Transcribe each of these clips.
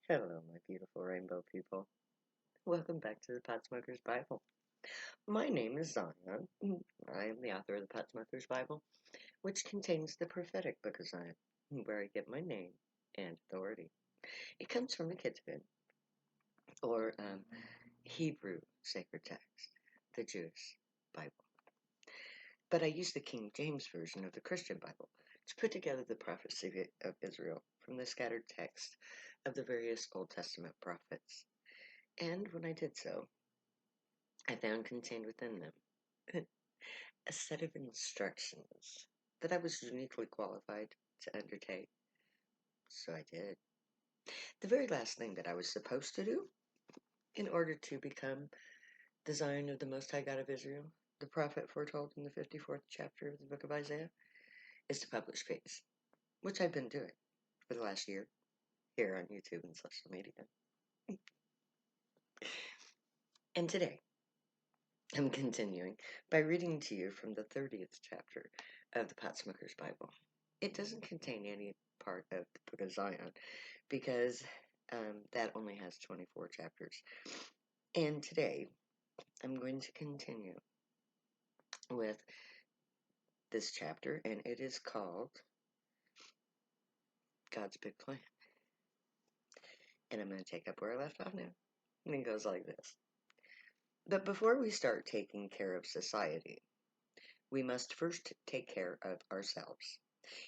Hello, my beautiful rainbow people. Welcome back to the Pot Smoker's Bible. My name is Zion. I am the author of the Pot Smoker's Bible, which contains the prophetic book of Zion, where I get my name and authority. It comes from the Ketuvim, or Hebrew sacred text, the Jewish Bible. But I use the King James Version of the Christian Bible to put together the prophecy of Israel from the scattered text of the various Old Testament prophets. And when I did so, I found contained within them a set of instructions that I was uniquely qualified to undertake. So I did. The very last thing that I was supposed to do in order to become the Zion of the Most High God of Israel, the prophet foretold in the 54th chapter of the book of Isaiah, is to publish peace, which I've been doing for the last year here on YouTube and social media. And today, I'm continuing by reading to you from the 30th chapter of the Pot Smoker's Bible. It doesn't contain any part of the Book of Zion because that only has 24 chapters. And today, I'm going to continue with this chapter, and it is called God's Big Plan. And I'm going to take up where I left off now. And it goes like this. But before we start taking care of society, we must first take care of ourselves.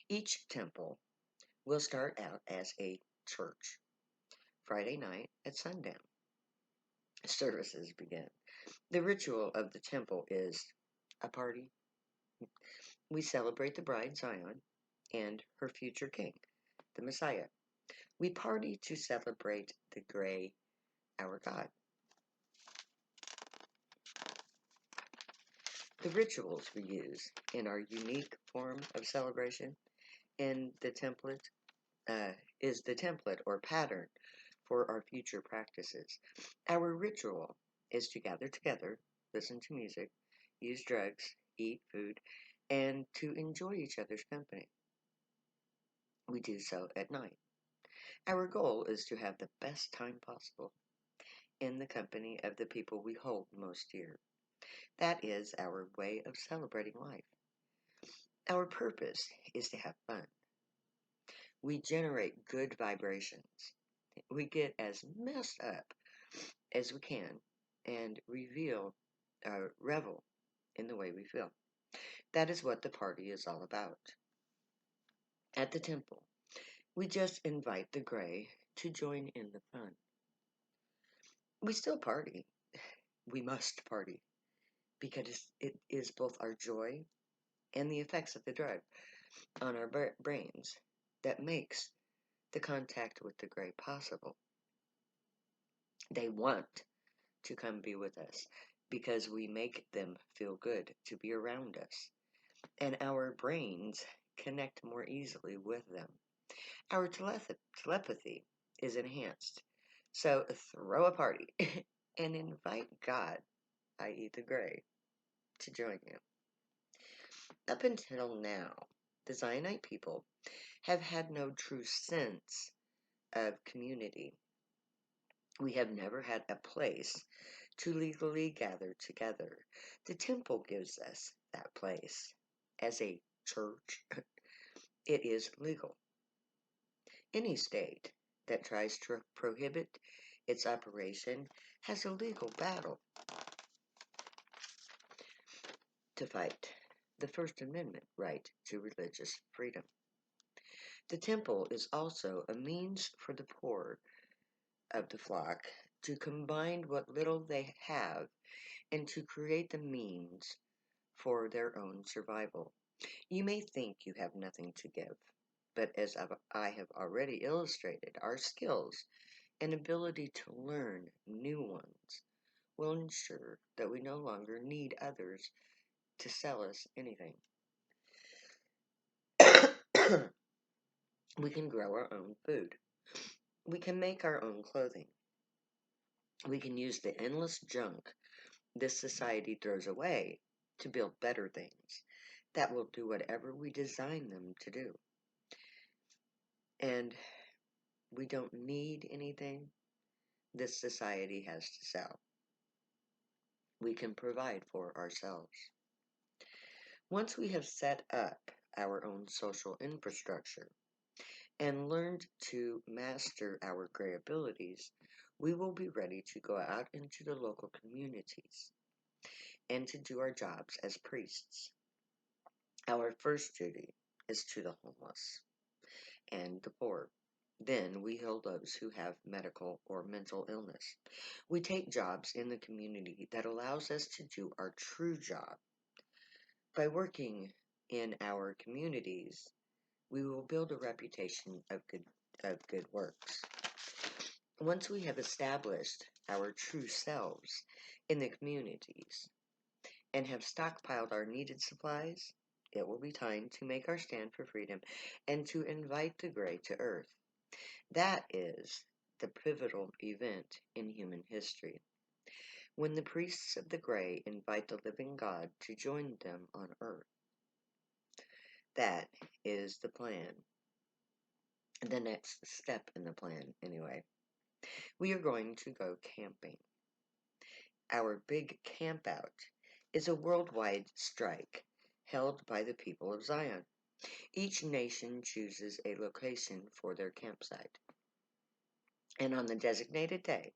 Each temple will start out as a church. Friday night at sundown, services begin. The ritual of the temple is a party. We celebrate the bride Zion and her future king, the Messiah. We party to celebrate the gray, our God. The rituals we use in our unique form of celebration in the template is the template or pattern for our future practices. Our ritual is to gather together, listen to music, use drugs, eat food, and to enjoy each other's company. We do so at night. Our goal is to have the best time possible in the company of the people we hold most dear. That is our way of celebrating life. Our purpose is to have fun. We generate good vibrations. We get as messed up as we can and revel in the way we feel. That is what the party is all about. At the temple, we just invite the gray to join in the fun. We still party. We must party because it is both our joy and the effects of the drug on our brains that makes the contact with the gray possible. They want to come be with us because we make them feel good to be around us, and our brains connect more easily with them. Our telepathy is enhanced. So throw a party and invite God, i.e., the gray, to join you. Up until now, the Zionite people have had no true sense of community. We have never had a place to legally gather together. The temple gives us that place. As a church, it is legal. Any state that tries to prohibit its operation has a legal battle to fight. The First Amendment right to religious freedom. The temple is also a means for the poor of the flock to combine what little they have and to create the means for their own survival. You may think you have nothing to give, but as I have already illustrated, our skills and ability to learn new ones will ensure that we no longer need others to sell us anything. We can grow our own food. We can make our own clothing. We can use the endless junk this society throws away to build better things that will do whatever we design them to do. And We don't need anything this society has to sell. We can provide for ourselves. Once we have set up our own social infrastructure and learned to master our gray abilities, we will be ready to go out into the local communities and to do our jobs as priests. Our first duty is to the homeless and the poor. Then we heal those who have medical or mental illness. We take jobs in the community that allows us to do our true job. By working in our communities, we will build a reputation of good works. Once we have established our true selves in the communities and have stockpiled our needed supplies, it will be time to make our stand for freedom and to invite the gray to earth. That is the pivotal event in human history, when the priests of the gray invite the living God to join them on earth. That is the plan, the next step in the plan, anyway. We are going to go camping. Our big camp out is a worldwide strike held by the people of Zion. Each nation chooses a location for their campsite. And on the designated day,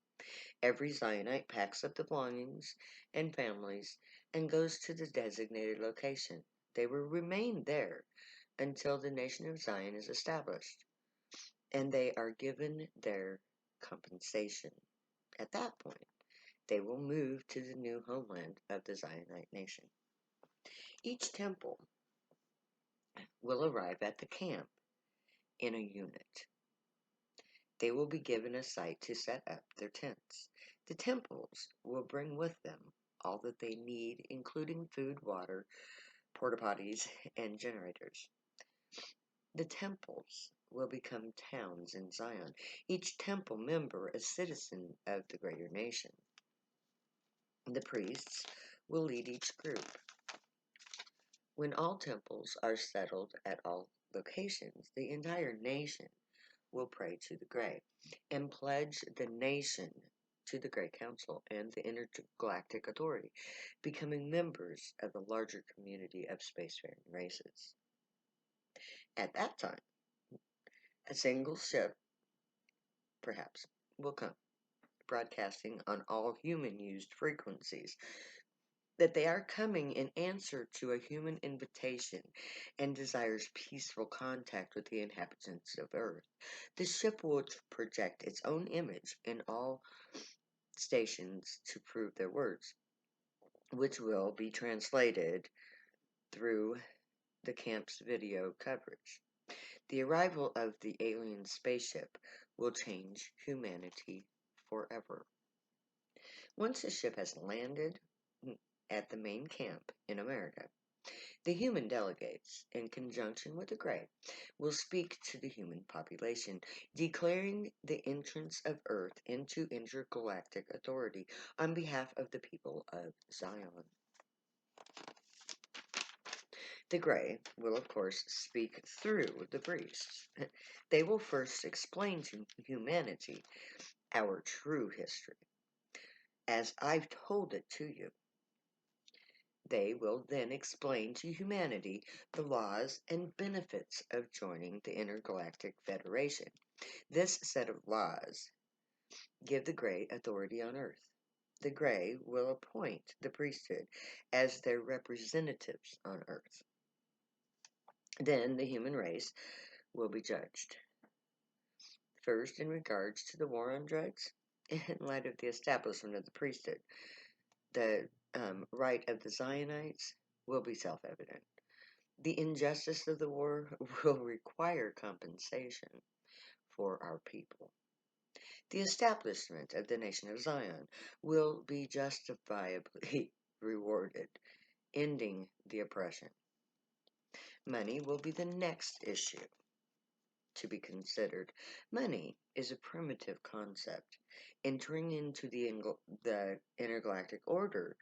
every Zionite packs up the belongings and families and goes to the designated location. They will remain there until the nation of Zion is established, and they are given their compensation. At that point, they will move to the new homeland of the Zionite nation. Each temple will arrive at the camp in a unit. They will be given a site to set up their tents. The temples will bring with them all that they need, including food, water, porta potties, and generators. The temples will become towns in Zion, each temple member a citizen of the greater nation. The priests will lead each group. When all temples are settled at all locations, the entire nation will pray to the Grey and pledge the nation to the Grey Council and the Intergalactic Authority, becoming members of the larger community of spacefaring races. At that time, a single ship, perhaps, will come, broadcasting on all human used frequencies that they are coming in answer to a human invitation and desires peaceful contact with the inhabitants of Earth. The ship will project its own image in all stations to prove their words, which will be translated through the camp's video coverage. The arrival of the alien spaceship will change humanity forever. Once the ship has landed at the main camp in America, the human delegates, in conjunction with the Grey, will speak to the human population, declaring the entrance of Earth into intergalactic authority on behalf of the people of Zion. The Grey will, of course, speak through the priests. They will first explain to humanity our true history, as I've told it to you. They will then explain to humanity the laws and benefits of joining the Intergalactic Federation. This set of laws give the Grey authority on Earth. The Grey will appoint the priesthood as their representatives on Earth. Then the human race will be judged. First, in regards to the war on drugs, in light of the establishment of the priesthood, the right of the Zionites will be self-evident. The injustice of the war will require compensation for our people. The establishment of the nation of Zion will be justifiably rewarded, ending the oppression. Money will be the next issue to be considered. Money is a primitive concept. Entering into the intergalactic order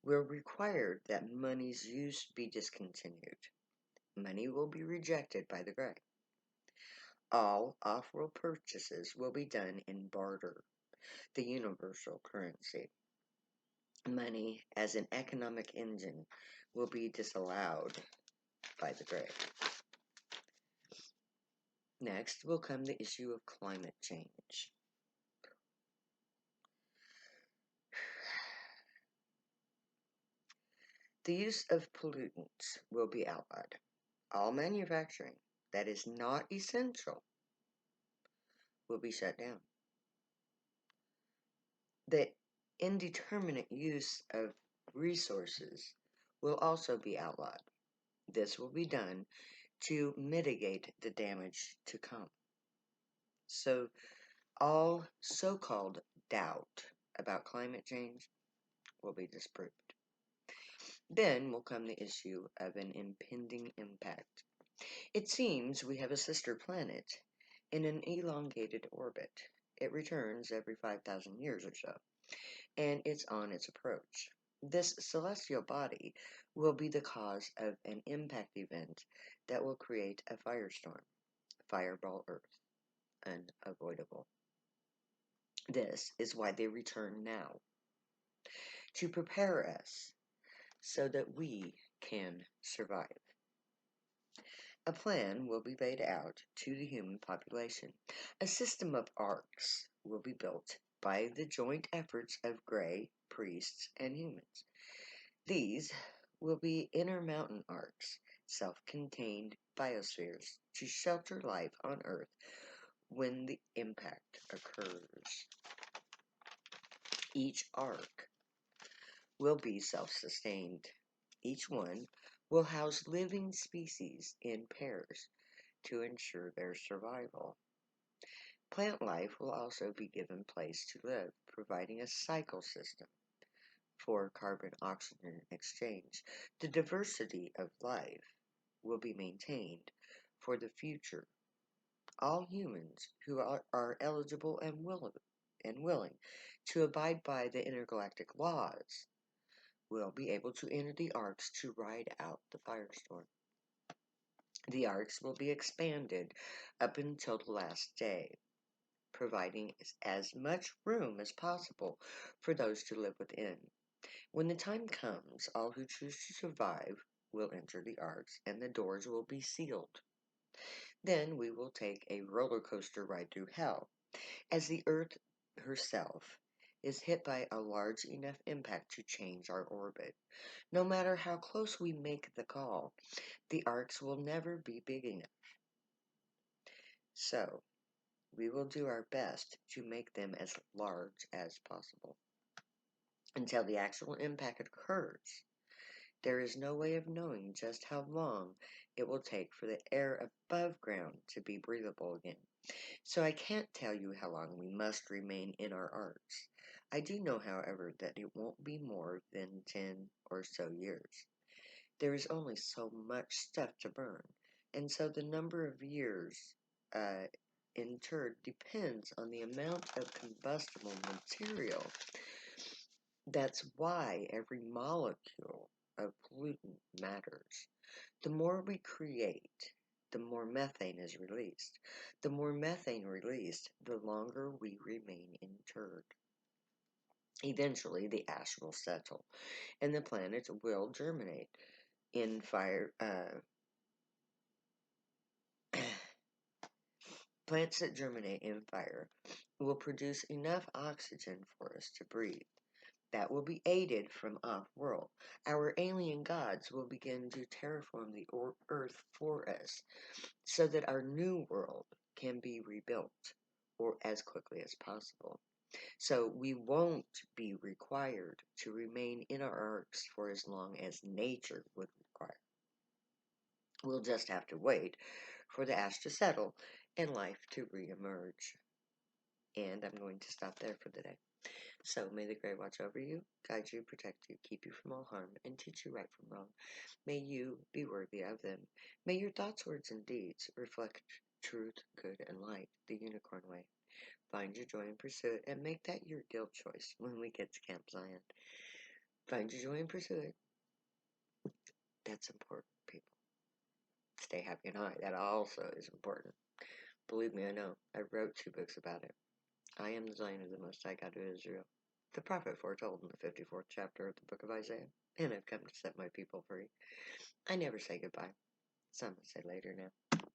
will require that money's use be discontinued. Money will be rejected by the Grey. All off-world purchases will be done in barter, the universal currency. Money as an economic engine will be disallowed by the Grey. Next will come the issue of climate change. The use of pollutants will be outlawed. All manufacturing that is not essential will be shut down. The indeterminate use of resources will also be outlawed. This will be done to mitigate the damage to come. So, all so-called doubt about climate change will be disproved. Then will come the issue of an impending impact. It seems we have a sister planet in an elongated orbit. It returns every 5,000 years or so, and it's on its approach. This celestial body will be the cause of an impact event that will create a firestorm, fireball Earth, unavoidable. This is why they return now, to prepare us so that we can survive. A plan will be laid out to the human population. A system of arcs will be built by the joint efforts of Grey, priests, and humans. These will be inner mountain arcs, self-contained biospheres to shelter life on Earth when the impact occurs. Each arc will be self-sustained. Each one will house living species in pairs to ensure their survival. Plant life will also be given place to live, providing a cycle system for carbon-oxygen exchange. The diversity of life will be maintained for the future. All humans who are eligible and willing to abide by the intergalactic laws will be able to enter the arcs to ride out the firestorm. The arcs will be expanded up until the last day, providing as much room as possible for those to live within. When the time comes, all who choose to survive will enter the arcs and the doors will be sealed. Then we will take a roller coaster ride through hell, as the Earth herself is hit by a large enough impact to change our orbit. No matter how close we make the call, the arcs will never be big enough. So, we will do our best to make them as large as possible. Until the actual impact occurs, there is no way of knowing just how long it will take for the air above ground to be breathable again. So I can't tell you how long we must remain in our arcs. I do know, however, that it won't be more than 10 or so years. There is only so much stuff to burn, and so the number of years interred depends on the amount of combustible material. That's why every molecule of pollutant matters. The more we create, the more methane is released. The more methane released, the longer we remain interred. Eventually, the ash will settle, and the planet will germinate in fire. Plants that germinate in fire will produce enough oxygen for us to breathe. That will be aided from off-world. Our alien gods will begin to terraform the earth for us so that our new world can be rebuilt or as quickly as possible. So we won't be required to remain in our arcs for as long as nature would require. We'll just have to wait for the ash to settle and life to re-emerge. And I'm going to stop there for the day. So may the Grey watch over you, guide you, protect you, keep you from all harm, and teach you right from wrong. May you be worthy of them. May your thoughts, words, and deeds reflect truth, good, and light, the unicorn way. Find your joy and pursue it, and make that your guild choice when we get to Camp Zion. Find your joy and pursue it. That's important, people. Stay happy and high. That also is important. Believe me, I know. I wrote 2 books about it. I am the Zion of the Most High God of Israel, the prophet foretold in the 54th chapter of the book of Isaiah, and I've come to set my people free. I never say goodbye, so I'm going to say later now.